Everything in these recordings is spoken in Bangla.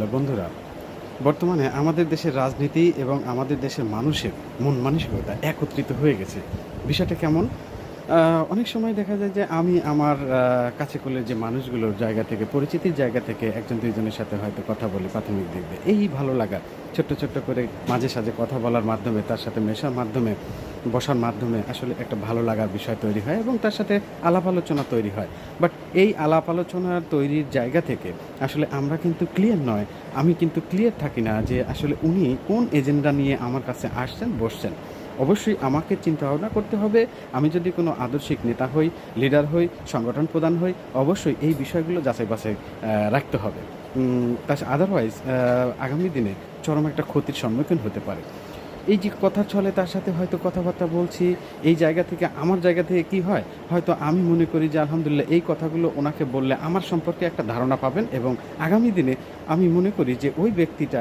হ্যালো বন্ধুরা, বর্তমানে আমাদের দেশের রাজনীতি এবং আমাদের দেশের মানুষের মন মানসিকতা একত্রিত হয়ে গেছে। বিষয়টা কেমন? আ অনেক সময় দেখা যায় যে আমি আমার কাছে-কলের যে মানুষগুলোর জায়গা থেকে, পরিচিতির জায়গা থেকে ১ জন ২ জনের সাথে হয়তো কথা বলি প্রাথমিক দিক দিয়ে। এই ভালো লাগা ছোট্ট, ছোট্ট করে মাঝে সাঝে কথা বলার মাধ্যমে, তার সাথে মেশার মাধ্যমে, বসার মাধ্যমে আসলে একটা ভালো লাগার বিষয় তৈরি হয় এবং তার সাথে আলাপ আলোচনা তৈরি হয়। বাট এই আলাপ আলোচনার তৈরির জায়গা থেকে আসলে আমরা কিন্তু ক্লিয়ার নয়। আমি কিন্তু ক্লিয়ার থাকি না যে আসলে উনি কোন এজেন্ডা নিয়ে আমার কাছে আসছেন, বসছেন। অবশ্যই আমাকে চিন্তাভাবনা করতে হবে। আমি যদি কোনো আদর্শিক নেতা হই, লিডার হই, সংগঠন প্রধান হই, অবশ্যই এই বিষয়গুলো যাচাই-বাছাই রাখতে হবে। আদারওয়াইজ আগামী দিনে চরম একটা ক্ষতির সম্মুখীন হতে পারে। এই যে কথা চলে তার সাথে হয়তো কথাবার্তা বলছি, এই জায়গা থেকে আমার জায়গা থেকে কি হয়? হয়তো আমি মনে করি যে আলহামদুলিল্লাহ এই কথাগুলো ওনাকে বললে আমার সম্পর্কে একটা ধারণা পাবেন এবং আগামী দিনে আমি মনে করি যে ওই ব্যক্তিটা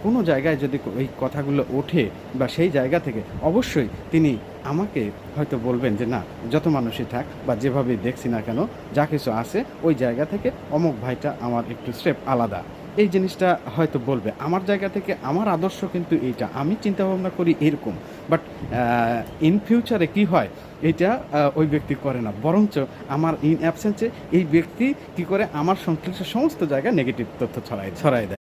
কোনো জায়গায় যদি ওই কথাগুলো ওঠে বা সেই জায়গা থেকে অবশ্যই তিনি আমাকে হয়তো বলবেন যে, "না, যত মানুষই থাক বা যেভাবেই দেখছি না কেন, যা কিছু আছে ওই জায়গা থেকে অমুক ভাইটা আমার একটু স্রেফ আলাদা।" এই জিনিসটা হয়তো বলবে। আমার জায়গা থেকে আমার আদর্শ কিন্তু এইটা। আমি চিন্তাভাবনা করি এরকম। বাট আ ইন ফিউচারে কি হয়? এইটা ওই ব্যক্তি করে না। বরঞ্চ আমার ইন অ্যাবসেন্স এ এই ব্যক্তি কি করে আমার সংশ্লিষ্ট সমস্ত জায়গায় নেগেটিভ তথ্য ছড়ায় দেয়।